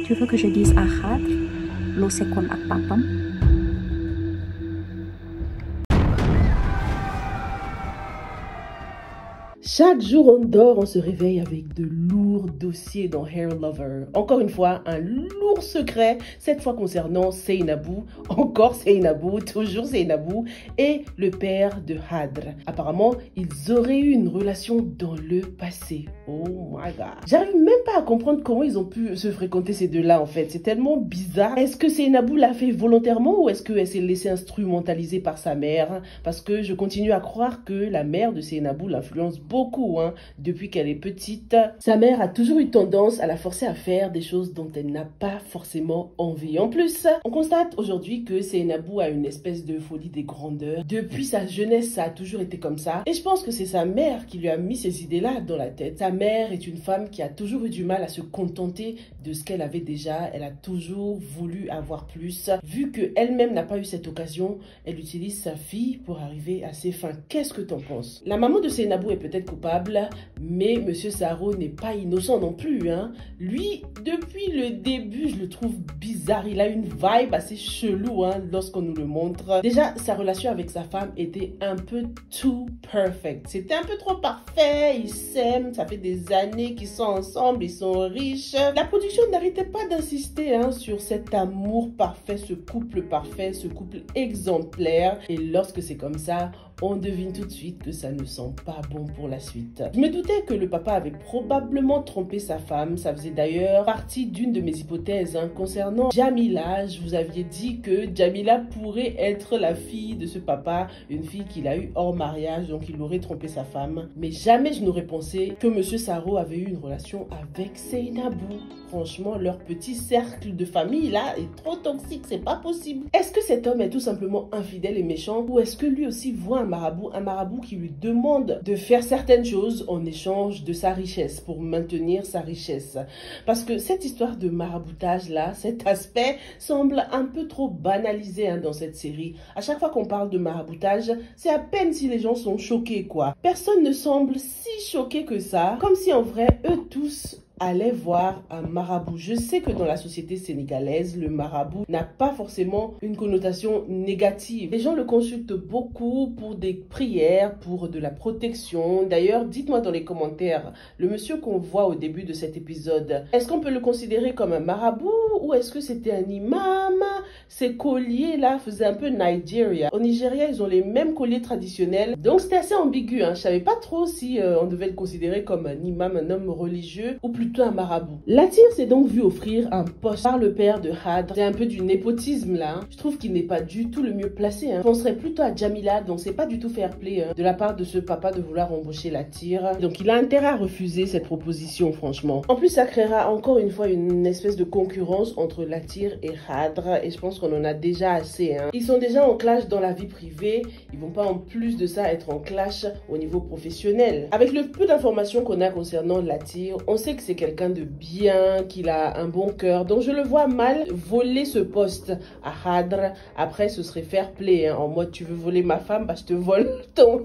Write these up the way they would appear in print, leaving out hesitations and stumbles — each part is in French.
Tu veux que je dise à Khadr, l'eau c'est comme à papam? Chaque jour on dort, on se réveille avec de lourds dossiers dans Hair Lover. Encore une fois, un lourd secret, cette fois concernant Seynabou, encore Seynabou, toujours Seynabou, et le père de Khadr. Apparemment, ils auraient eu une relation dans le passé. Oh my god. J'arrive même pas à comprendre comment ils ont pu se fréquenter ces deux-là en fait. C'est tellement bizarre. Est-ce que Seynabou l'a fait volontairement ou est-ce qu'elle s'est laissée instrumentaliser par sa mère? Parce que je continue à croire que la mère de Seynabou l'influence beaucoup depuis qu'elle est petite. Sa mère a toujours eu tendance à la forcer à faire des choses dont elle n'a pas forcément envie. En plus, on constate aujourd'hui que Seynabou a une espèce de folie des grandeurs. Depuis sa jeunesse, ça a toujours été comme ça. Et je pense que c'est sa mère qui lui a mis ces idées-là dans la tête. Sa mère est une femme qui a toujours eu du mal à se contenter de ce qu'elle avait déjà. Elle a toujours voulu avoir plus. Vu qu'elle-même n'a pas eu cette occasion, elle utilise sa fille pour arriver à ses fins. Qu'est-ce que t'en penses? La maman de Seynabou est peut-être coupable, mais Monsieur Saro n'est pas innocent non plus. Lui, depuis le début, je le trouve bizarre. Il a une vibe assez chelou lorsqu'on nous le montre. Déjà, sa relation avec sa femme était un peu too perfect. C'était un peu trop parfait. Ils s'aiment, ça fait des années qu'ils sont ensemble, ils sont riches. La production n'arrêtait pas d'insister sur cet amour parfait, ce couple parfait, ce couple exemplaire. Et lorsque c'est comme ça, on devine tout de suite que ça ne sent pas bon pour la suite. Je me doutais que le papa avait probablement trompé sa femme. Ça faisait d'ailleurs partie d'une de mes hypothèses concernant Jamila. Je vous avais dit que Jamila pourrait être la fille de ce papa, une fille qu'il a eue hors mariage, donc il aurait trompé sa femme. Mais jamais je n'aurais pensé que Monsieur Saro avait eu une relation avec Seynabou. Franchement, leur petit cercle de famille là est trop toxique, c'est pas possible. Est-ce que cet homme est tout simplement infidèle et méchant ou est-ce que lui aussi voit un marabout qui lui demande de faire certaines choses en échange de sa richesse, pour maintenir sa richesse? Parce que cette histoire de maraboutage là, cet aspect semble un peu trop banalisé dans cette série. À chaque fois qu'on parle de maraboutage, c'est à peine si les gens sont choqués quoi. Personne ne semble si choqué que ça, comme si en vrai eux tous allez voir un marabout. Je sais que dans la société sénégalaise, le marabout n'a pas forcément une connotation négative. Les gens le consultent beaucoup pour des prières, pour de la protection. D'ailleurs, dites-moi dans les commentaires, le monsieur qu'on voit au début de cet épisode, est-ce qu'on peut le considérer comme un marabout ou est-ce que c'était un imam? Ces colliers là faisaient un peu Nigeria. Au Nigeria, ils ont les mêmes colliers traditionnels. Donc c'était assez ambigu. Je savais pas trop si on devait le considérer comme un imam, un homme religieux ou plutôt un marabout. Latir s'est donc vu offrir un poste par le père de Khadr. C'est un peu du népotisme là. Je trouve qu'il n'est pas du tout le mieux placé. Je penserais plutôt à Jamila, donc c'est pas du tout fair play de la part de ce papa de vouloir embaucher Latir. Donc il a intérêt à refuser cette proposition franchement. En plus ça créera encore une fois une espèce de concurrence entre Latir et Khadr et je pense qu'on en a déjà assez. Ils sont déjà en clash dans la vie privée, ils vont pas en plus de ça être en clash au niveau professionnel. Avec le peu d'informations qu'on a concernant Latir, on sait que c'est quelqu'un de bien, qu'il a un bon cœur. Donc je le vois mal voler ce poste à Khadr. Après ce serait fair play en mode tu veux voler ma femme, je te vole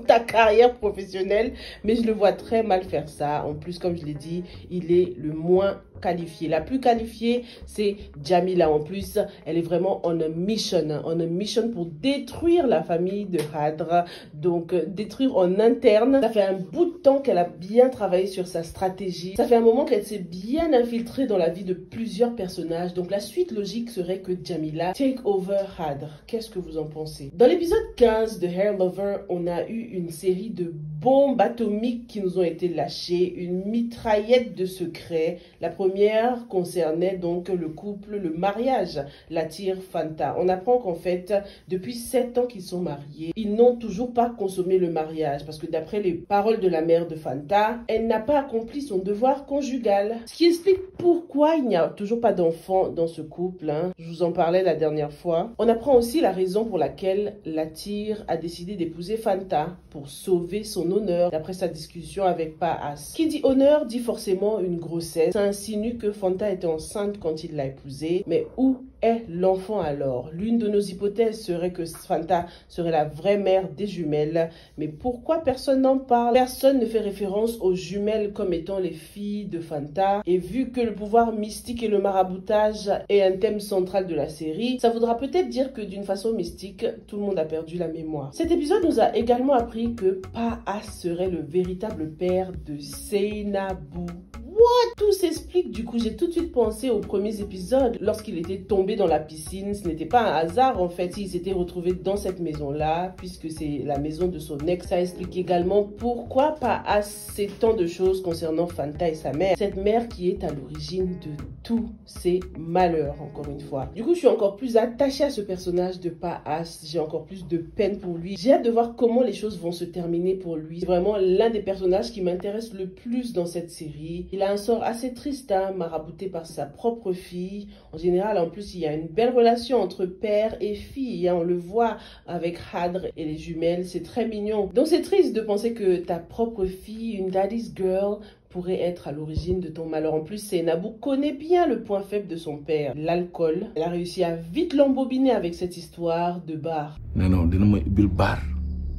ta carrière professionnelle. Mais je le vois très mal faire ça. En plus comme je l'ai dit, il est le moins qualifié. La plus qualifiée c'est Jamila. En plus elle est vraiment on a mission pour détruire la famille de Khadr. Donc détruire en interne. Ça fait un bout de temps qu'elle a bien travaillé sur sa stratégie. Ça fait un moment qu'elle s'est bien infiltrée dans la vie de plusieurs personnages. Donc la suite logique serait que Jamila take over Khadr. Qu'est-ce que vous en pensez? Dans l'épisode 15 de Hair Lover, on a eu une série de bombes atomiques qui nous ont été lâchées, une mitraillette de secrets. La première concernait donc le couple, le mariage, Latir Fanta. On apprend qu'en fait, depuis 7 ans qu'ils sont mariés, ils n'ont toujours pas consommé le mariage parce que d'après les paroles de la mère de Fanta, elle n'a pas accompli son devoir conjugal. Ce qui explique pourquoi il n'y a toujours pas d'enfant dans ce couple. Je vous en parlais la dernière fois. On apprend aussi la raison pour laquelle Latir a décidé d'épouser Fanta, pour sauver son honneur, d'après sa discussion avec Paas. Qui dit honneur dit forcément une grossesse. Ça insinue que Fanta était enceinte quand il l'a épousée. Mais où est l'enfant alors? L'une de nos hypothèses serait que Fanta serait la vraie mère des jumelles. Mais pourquoi personne n'en parle? Personne ne fait référence aux jumelles comme étant les filles de Fanta. Et vu que le pouvoir mystique et le maraboutage est un thème central de la série, ça voudra peut-être dire que d'une façon mystique, tout le monde a perdu la mémoire. Cet épisode nous a également appris que Pa-As serait le véritable père de Seinabou. What? Tout s'explique. Du coup, j'ai tout de suite pensé aux premiers épisodes. Lorsqu'il était tombé dans la piscine, ce n'était pas un hasard en fait. Il s'était retrouvé dans cette maison-là, puisque c'est la maison de son ex. Ça explique également pourquoi Pa-As sait tant de choses concernant Fanta et sa mère. Cette mère qui est à l'origine de tous ses malheurs, encore une fois. Du coup, je suis encore plus attachée à ce personnage de Pa-As. J'ai encore plus de peine pour lui. J'ai hâte de voir comment les choses vont se terminer pour lui. C'est vraiment l'un des personnages qui m'intéresse le plus dans cette série. Il a un sort assez triste, hein, marabouté par sa propre fille. En général, en plus, il y a une belle relation entre père et fille. Hein, on le voit avec Hadr et les jumelles. C'est très mignon. Donc, c'est triste de penser que ta propre fille, une daddy's girl, pourrait être à l'origine de ton malheur. En plus, Seinabou connaît bien le point faible de son père, l'alcool. Elle a réussi à vite l'embobiner avec cette histoire de bar. Non, dina bil bar.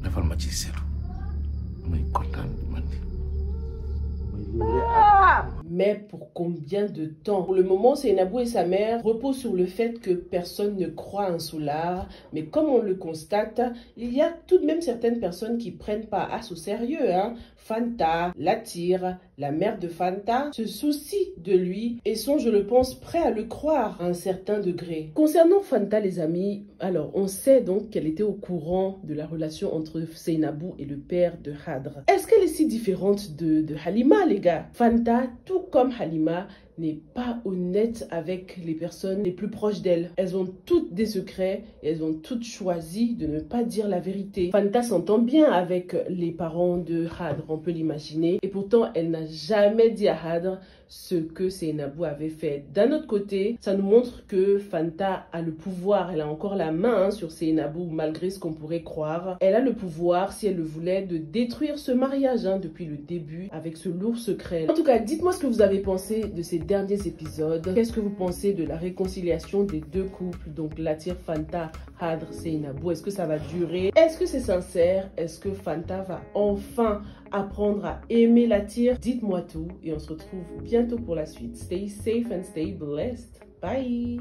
Defal ma ci setu. May kontaan man. Mais pour combien de temps? Pour le moment, Seinabou et sa mère reposent sur le fait que personne ne croit un soulard. Mais comme on le constate, il y a tout de même certaines personnes qui prennent Pa-As au sérieux. Hein. Fanta, Latyr, la mère de Fanta, se soucient de lui et sont, je le pense, prêts à le croire à un certain degré. Concernant Fanta, les amis, alors on sait donc qu'elle était au courant de la relation entre Seinabou et le père de Hadr. Est-ce qu'elle est si différente de Halima, les gars? Fanta, tout comme Halima, n'est pas honnête avec les personnes les plus proches d'elle. Elles ont toutes des secrets et elles ont toutes choisi de ne pas dire la vérité. Fanta s'entend bien avec les parents de Hadr, on peut l'imaginer. Et pourtant, elle n'a jamais dit à Hadr ce que Seinabou avait fait. D'un autre côté, ça nous montre que Fanta a le pouvoir. Elle a encore la main sur Seinabou, malgré ce qu'on pourrait croire. Elle a le pouvoir, si elle le voulait, de détruire ce mariage depuis le début avec ce lourd secret. En tout cas, dites-moi ce que vous avez pensé de ces derniers épisodes. Qu'est-ce que vous pensez de la réconciliation des deux couples, donc Latyr, Fanta, Hadr, Seinabou? Est-ce que ça va durer? Est-ce que c'est sincère? Est-ce que Fanta va enfin apprendre à aimer Latyr? Dites-moi tout et on se retrouve bientôt pour la suite. Stay safe and stay blessed. Bye!